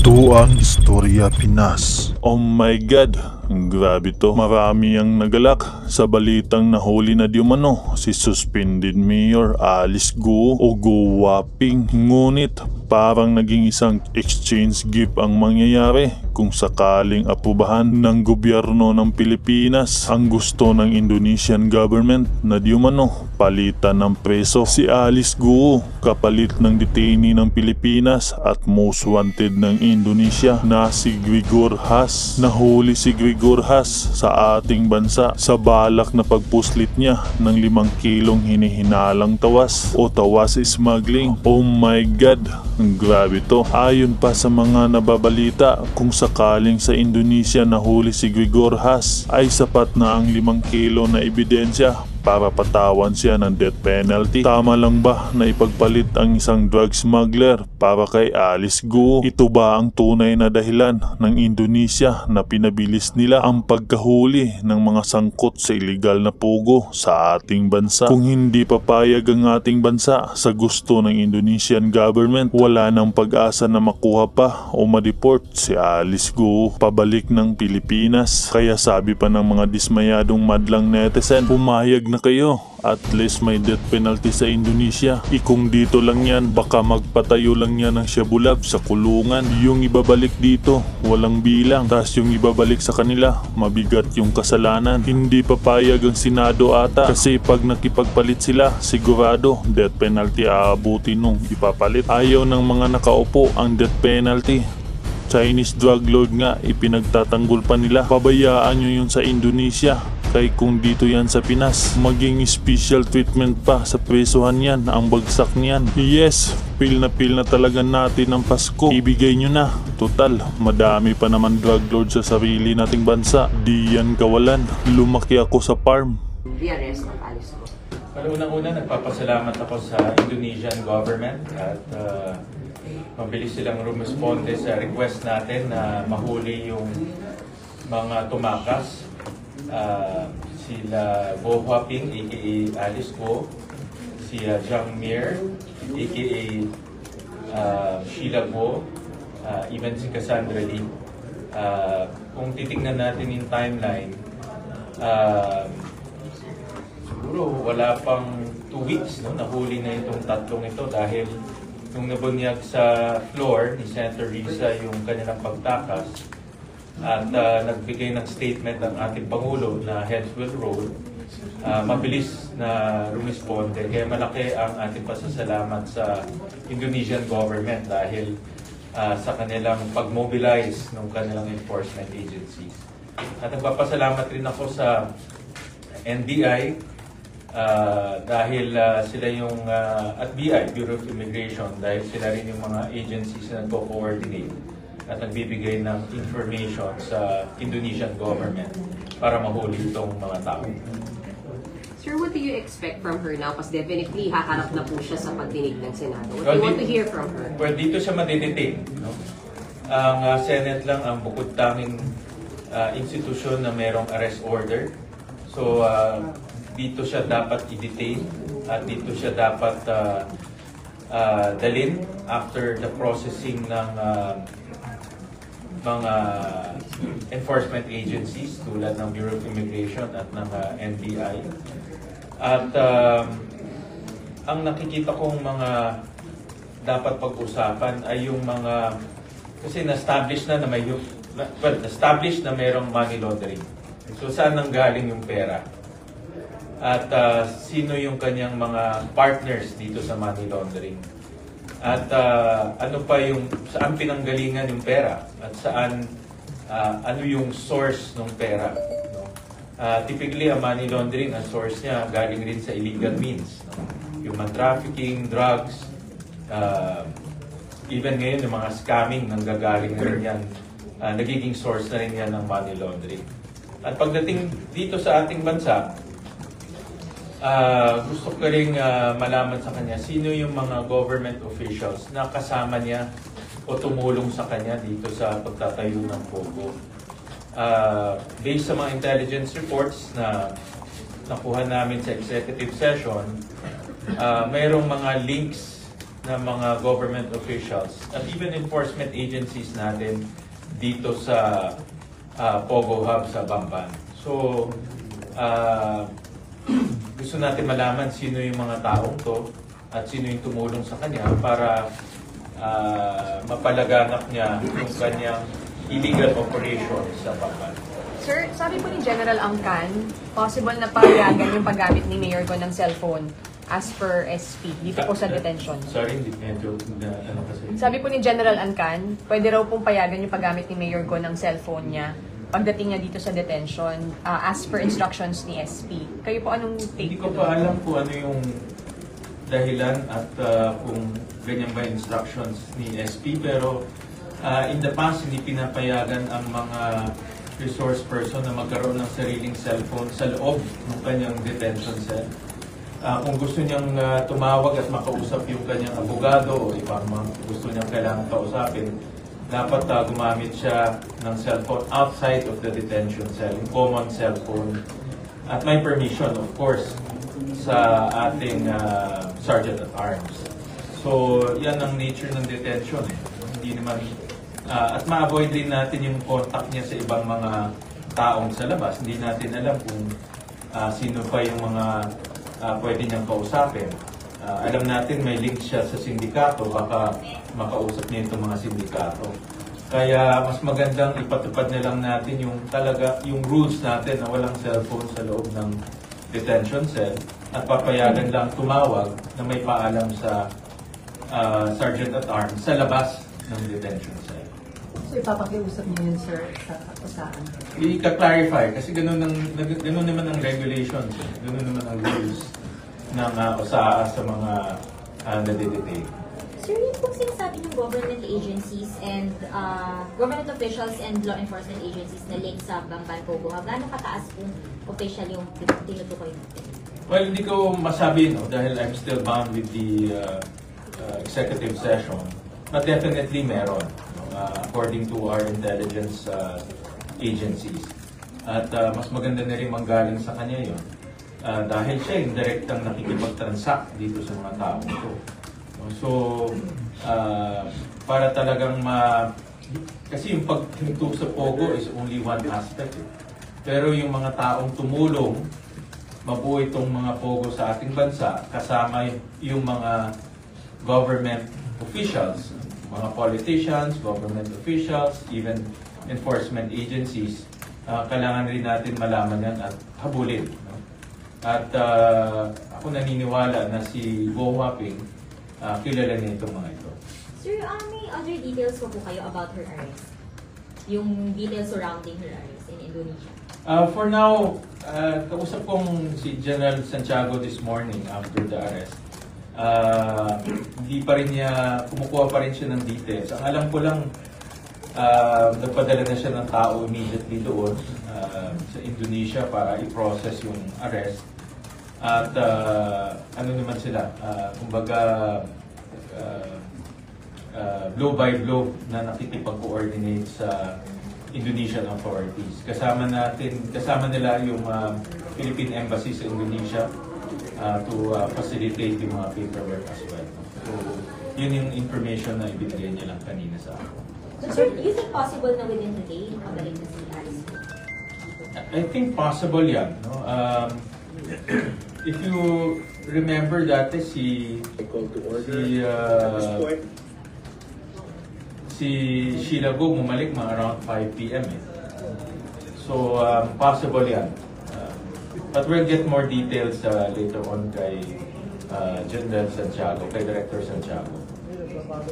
Ito ang Istorya Pinas. Oh my God, grabe to. Marami ang nagalak sa balitang nahuli na di umano si suspended Mayor Alice Go o Go Waping. Ngunit parang naging isang exchange gift ang mangyayari kung sakaling aprobahan ng gobyerno ng Pilipinas ang gusto ng Indonesian government na di umano palitan ng preso si Alice Go kapalit ng detainee ng Pilipinas at most wanted ng Indonesia na si Gregor Haas. Nahuli si Gregor Haas sa ating bansa sa balak na pagpuslit niya ng 5 kilong hinihinalang tawas o tawas smuggling. Oh my God, grabe to. Ayon pa sa mga nababalita, kung sakaling sa Indonesia nahuli si Gregor Haas ay sapat na ang 5 kilo na ebidensya para patawan siya ng death penalty. Tama lang ba na ipagpalit ang isang drug smuggler para kay Alice Go? Ito ba ang tunay na dahilan ng Indonesia na pinabilis nila ang pagkahuli ng mga sangkot sa iligal na pugo sa ating bansa? Kung hindi papayag ang ating bansa sa gusto ng Indonesian government, wala nang pag-asa na makuha pa o ma-deport si Alice Go pabalik ng Pilipinas. Kaya sabi pa ng mga dismayadong madlang netizen, pumayag na kayo, at least may death penalty sa Indonesia. Kung dito lang yan, baka magpatayo lang yan ng Shabu Lab sa kulungan. Yung ibabalik dito, walang bilang. Tapos yung ibabalik sa kanila, mabigat yung kasalanan. Hindi papayag ang Senado ata kasi pag nakipagpalit sila, sigurado death penalty aabutin nung ipapalit. Ayaw ng mga nakaupo ang death penalty. Chinese drug lord nga, ipinagtatanggol pa nila. Pabayaan nyo yun sa Indonesia. Kaya kung dito yan sa Pinas, maging special treatment pa sa presuhan yan, ang bagsak niyan. Yes, feel na talaga natin ang Pasko. Ibigay nyo na. Total, madami pa naman drug lord sa sarili nating bansa. Di yan kawalan. Lumaki ako sa farm. Re-arrest ng Alice Go. Unang-una, nagpapasalamat ako sa Indonesian government at mabilis silang rumisponde sa request natin na mahuli yung mga tumakas. Sila Go Waping aka Alice Go, si Jiang Mir aka Sheila Go, even si Cassandra Lee. Kung titignan natin yung timeline, siguro wala pang 2 weeks nahuli na itong tatlong ito dahil nung nabunyag sa floor ni Senator Risa yung kanilang pagtakas at nagbigay ng statement ang ating Pangulo na heads will roll, mabilis na rumisponde. Kaya malaki ang ating pasasalamat sa Indonesian government dahil sa kanilang pag-mobilize ng kanilang enforcement agencies. At nagpapasalamat rin ako sa NBI dahil sila yung at BI, Bureau of Immigration, dahil sila rin yung mga agencies na nagko-coordinate at nagbibigay ng information sa Indonesian government para mahuli itong mga tao. Sir, what do you expect from her now? Kasi definitely haharap na po siya sa pagdinig ng Senado. What do you want to hear from her? Well, dito siya madidetain. No? Ang Senate lang ang bukod tanging institusyon na merong arrest order. So, dito siya dapat i-detain at dito siya dapat dalhin after the processing ng mga enforcement agencies tulad ng Bureau of Immigration at ng NBI. At ang nakikita kong mga dapat pag-usapan ay yung mga, kasi na-establish na may na-establish na mayroong money laundering. So saan nanggaling yung pera? At sino yung kanyang mga partners dito sa money laundering? At ano pa yung, saan pinanggalingan yung pera? At saan, ano yung source ng pera? No? Typically, ang money laundering, ang source niya galing rin sa illegal means. No? Human trafficking, drugs, even ngayon yung mga scamming nanggagaling na rin yan. Nagiging source na rin yan ng money laundering. At pagdating dito sa ating bansa, gusto ko rin malaman sa kanya sino yung mga government officials na kasama niya o tumulong sa kanya dito sa pagtatayo ng POGO. Based sa mga intelligence reports na nakuha namin sa executive session, mayroong mga links ng mga government officials at even enforcement agencies natin dito sa Pogo Hub sa Bamban. So, gusto natin malaman sino yung mga taong to at sino yung tumulong sa kanya para mapalaganap niya yung kanyang illegal operation sa Bamban. Sir, sabi po ni General Angkan, possible na payagan yung paggamit ni Mayor Go ng cellphone as per SP dito po sa detention. Sorry, hindi medyo ano kasi. Sabi po ni General Angkan, pwede raw pong payagan yung paggamit ni Mayor Go ng cellphone niya pagdating niya dito sa detention as per instructions ni SP. Kayo po anong take? Hindi ko pa alam kung ano yung dahilan at kung ganyan ba instructions ni SP, pero in the past hindi pinapayagan ang mga resource person na magkaroon ng sariling cellphone sa loob ng kanyang detention cell. Kung gusto niyang tumawag at makausap yung kanyang abogado o ibang mga gusto niyang kailangan kausapin, dapat gumamit siya ng cellphone outside of the detention cell, yung common cellphone. At may permission, of course, sa ating Sergeant at Arms. So, yan ang nature ng detention. Hindi naman, at ma-avoid din natin yung contact niya sa ibang mga taong sa labas. Hindi natin alam kung sino pa yung mga pwede niyang kausapin. Alam natin may link siya sa sindikato, baka makausap niya itong mga sindikato. Kaya mas magandang ipatupad na lang natin yung talaga yung rules natin na walang cellphone sa loob ng detention cell at papayagan lang tumawag na may paalam sa Sergeant at Arms sa labas ng detention cell. So ipapakiusap niyo yun, sir, sa saan? I-clarify kasi ganun naman ang regulations, ganun naman ang rules ng OSAA sa mga nade-detain. Sir, yun pong sinasabi ng government agencies and government officials and law enforcement agencies na link sa Bamban Pogo Hub, gaano kataas pong official yung tinutukoy natin? Well, hindi ko masabi, no, dahil I'm still bound with the executive session, but definitely meron, according to our intelligence agencies. At mas maganda na rin manggaling sa kanya yun. Dahil siya yung direktang nakikipag-transact dito sa mga tao ito. So, para talagang kasi yung paghinto sa Pogo is only one aspect. Pero yung mga taong tumulong, mabuo itong mga Pogo sa ating bansa, kasama yung mga government officials, mga politicians, government officials, even enforcement agencies, kailangan rin natin malaman yan at habulin. No? At ako naniniwala na si Go Huaping kilala niya itong mga ito. Sir, may other details po kayo about her arrest? Yung details surrounding her arrest in Indonesia? For now, kausap kong si General Santiago this morning after the arrest. Hindi pa rin niya, kumukuha pa rin siya ng details. Ang alam ko lang, nagpadala na siya ng tao immediately doon sa Indonesia para i-process yung arrest. At ano naman sila, kumbaga blow by blow na nakikipag-coordinate sa Indonesian authorities. Kasama nila yung Philippine Embassy sa Indonesia to facilitate yung mga paperwork as well. So, yun yung information na ibinigay niya lang kanina sa ako. So, sir, do you think possible na within the day, makabalik na si Alice? I think possible yan. No? If you remember dati si Sheila Go bumalik mga around 5 p.m. So, possible yan. But we'll get more details later on kay General Santiago, kay Director Santiago.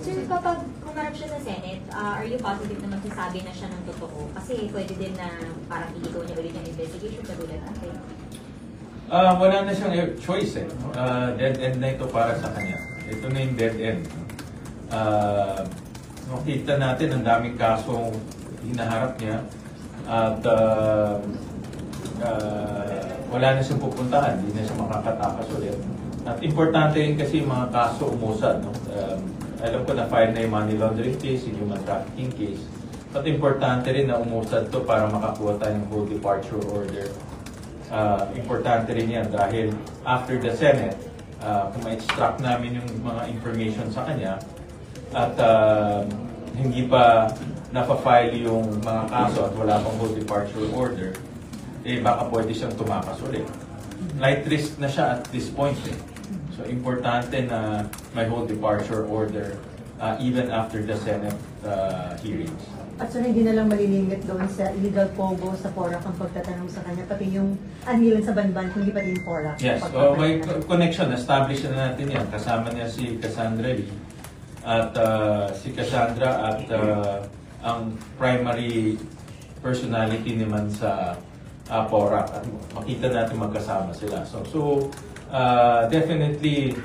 Sir, kapag kumarap siya sa Senate, are you positive na magsasabi na siya ng totoo? Kasi pwede din na parang iligaw niya ulit ang investigation katulad natin. Wala na siyang choice eh. Dead end na ito para sa kanya. Ito na yung dead end. Nakita natin ang daming kasong hinaharap niya at wala na siyang pupuntahan, hindi na siya makakatakas ulit. At importante rin kasi yung mga kaso umusad. No? Alam ko na file na yung money laundering case, yung human trafficking case. At importante rin na umusad to para makakuha tayo ng whole departure order. Importante rin yan dahil after the Senate, kung ma-extract namin yung mga information sa kanya at hindi pa napafile yung mga kaso at wala pang hold departure order, baka pwede siyang tumakas ulit. Light risk na siya at this point. So, importante na may hold departure order even after the Senate hearings. At so hindi na lang malilimit doon sa illegal pogo sa PORAC ang pagtatanong sa kanya, pati yung anhilan sa banban, hindi pati yung PORAC. Yes, may connection. Establish na natin yan. Kasama niya si Cassandra Lee at si Cassandra at ang primary personality naman sa PORAC at makita natin magkasama sila. So definitely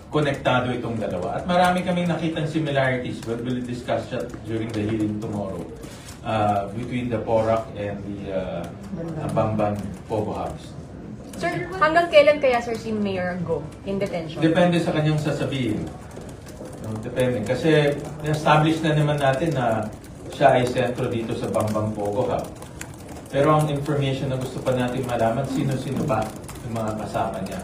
konektado itong dalawa. At marami kaming nakitang similarities. We'll discuss that during the hearing tomorrow between the PORAC and the Bamban Pogo House. Sir, hanggang kailan kaya, sir, si Mayor Go in detention? Depende sa kanyang sasabihin. Depende. Kasi establish na naman natin na siya ay sentro dito sa Bamban Pogo House. Pero ang information na gusto pa natin malaman, sino-sino ba yung mga kasama niya.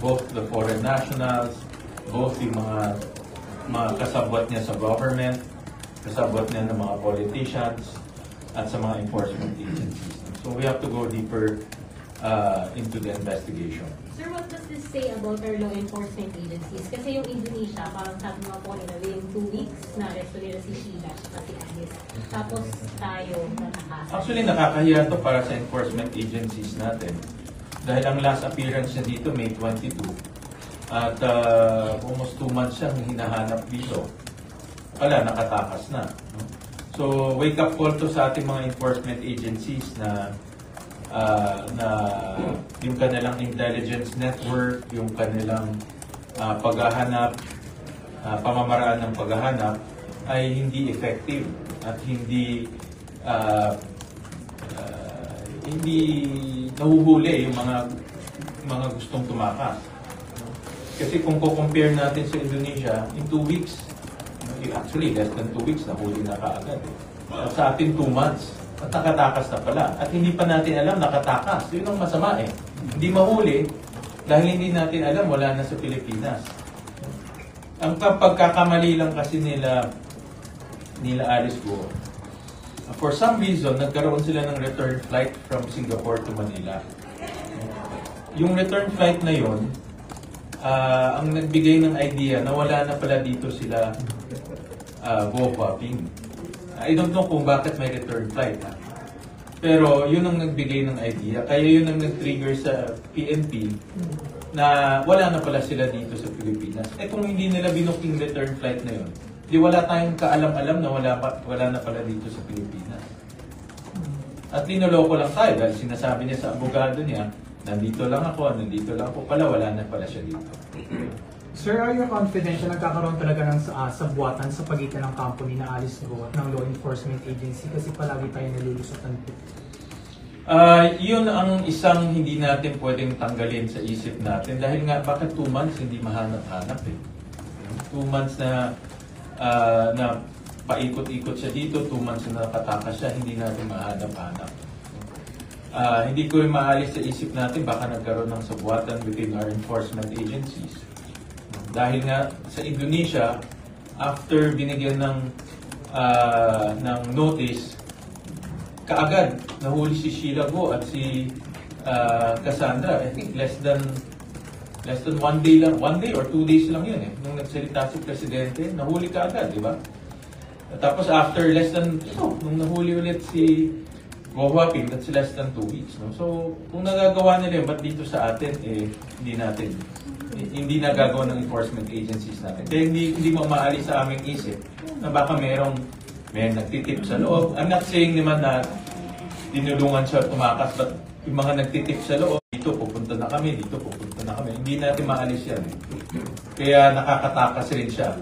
Both the foreign nationals, both yung mga kasabwat niya sa government, kasabwat niya ng mga politicians, at sa mga enforcement agencies. So we have to go deeper into the investigation. Sir, what does this say about our law enforcement agencies? Kasi yung Indonesia, parang sabi mga po nila, within 2 weeks, na-arresto nila si Sheila at si Alice. Tapos tayo natakasan. Actually, nakakahiya to para sa enforcement agencies natin. Dahil ang last appearance niya dito, May 22. At almost 2 months siyang hinahanap dito. Wala, nakatakas na. No? So, wake up call to sa ating mga enforcement agencies na yung kanilang intelligence network, yung kanilang paghahanap, pamamaraan ng paghahanap ay hindi effective at hindi nahuhuli yung mga gustong tumakas. Kasi kung compare natin sa Indonesia, in 2 weeks, actually less than 2 weeks, nahuli na kaagad. At sa atin 2 months, at nakatakas na pala. At hindi pa natin alam nakatakas. Yun ang masama eh. Hindi mahuli, dahil hindi natin alam, wala na sa Pilipinas. Ang pagkakamali lang kasi nila Alice Go, for some reason, nagkaroon sila ng return flight from Singapore to Manila. Yung return flight na yun, ang nagbigay ng idea na wala na pala dito sila go-hopping. I don't know kung bakit may return flight. Pero yun ang nagbigay ng idea. Kaya yun ang nag-trigger sa PNP na wala na pala sila dito sa Pilipinas. Kung hindi nila binooking return flight na yun, di wala tayong kaalam-alam na wala na pala dito sa Pilipinas. At linoloko lang tayo dahil sinasabi niya sa abogado niya, nandito lang ako pala, wala na pala siya dito. Sir, are you confident na nagkakaroon talaga ng sabwatan sa pagitan ng company na Alice Go at ng law enforcement agency kasi palagi tayo nalulusutan po? Yun ang isang hindi natin pwedeng tanggalin sa isip natin dahil nga bakit 2 months hindi mahanap-hanap eh. 2 months na paikot-ikot siya dito, 2 months na nakatakas siya, hindi natin mahanap-hanap. Hindi ko rin maalis sa isip natin baka nagkaroon ng sabwatan within our enforcement agencies. Dahil nga sa Indonesia, after binigyan ng notice, kaagad nahuli si Sheila Go at si Cassandra. I think less than 1 day lang, 1 day or 2 days lang yun eh. Nung nagsalita si Presidente, nahuli kaagad, di ba? Tapos after nung nahuli ulit si Go Hopping, that's less than 2 weeks. No? So, kung nagagawa nila yun, ba't dito sa atin, hindi nagagawa ng enforcement agencies natin. Kaya hindi mo maalis sa aming isip na baka may nagtitip sa loob. I'm not saying naman na tinulungan siya tumakas, but yung mga nagtitip sa loob, dito pupunta na kami. Hindi natin maalis yan. Kaya nakakatakas rin siya.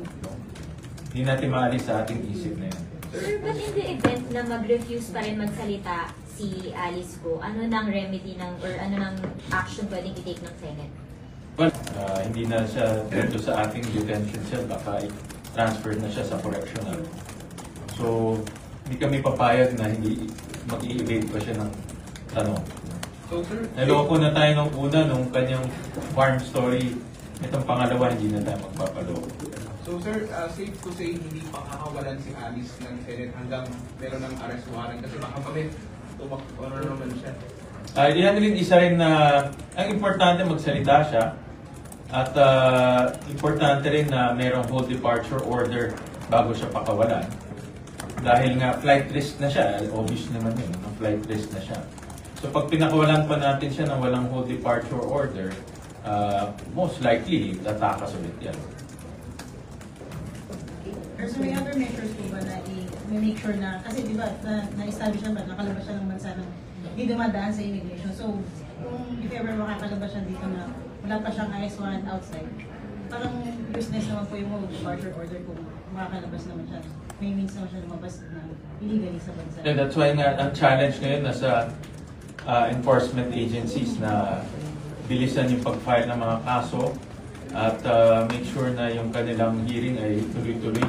Hindi natin maalis sa ating isip na yan. Sir, but in the event na mag-refuse pa rin magsalita si Alice Go, ano nang remedy or ano nang action pwedeng i-take ng Senate? Well, hindi na siya dito sa ating detention cell, baka transfer na siya sa correctional. So, hindi kami papayag na hindi mag-i-evade pa siya ng tanong. So, sir, naloko na tayo nung una, nung kanyang farm story. Itong pangalawa, hindi na tayo magpapaloko. So sir, safe to say hindi pa kakawalan si Alice ng Senate hanggang meron ng arrest warrant kasi baka pa rin tumakbo na naman siya. Yan rin isa rin na ang importante magsalita siya at importante rin na mayroong hold departure order bago siya pakawalan. Dahil nga flight risk na siya, obvious naman yun, flight risk na siya. So pag pinakawalan pa natin siya ng walang hold departure order, most likely tatakas ulit yan. So may other measures po ba na i-make sure na, kasi di ba, na-establish naman, nakalabas siya ng bansa ng hindi dumadaan sa immigration. So, kung if ever makakalabas siya dito na wala pa siyang IS-1 outside, parang business naman po yung hold departure order kung makakalabas naman siya. May means naman siya lumabas na illegally sa bansa. And that's why nga, ang challenge ngayon nasa enforcement agencies na bilisan yung pag-file ng mga kaso at make sure na yung kanilang hearing ay tuloy-tuloy.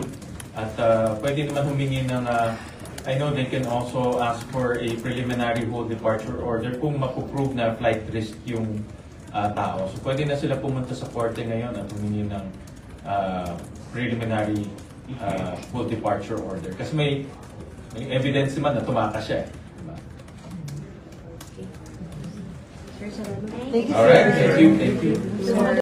At pwede naman humingi ng, I know they can also ask for a preliminary hold departure order kung mapuprove na flight risk yung tao. So pwede na sila pumunta sa korte ngayon at humingi ng preliminary hold departure order. Kasi may evidence naman na tumakas siya. Diba? Thank you, Alright, sir. thank you.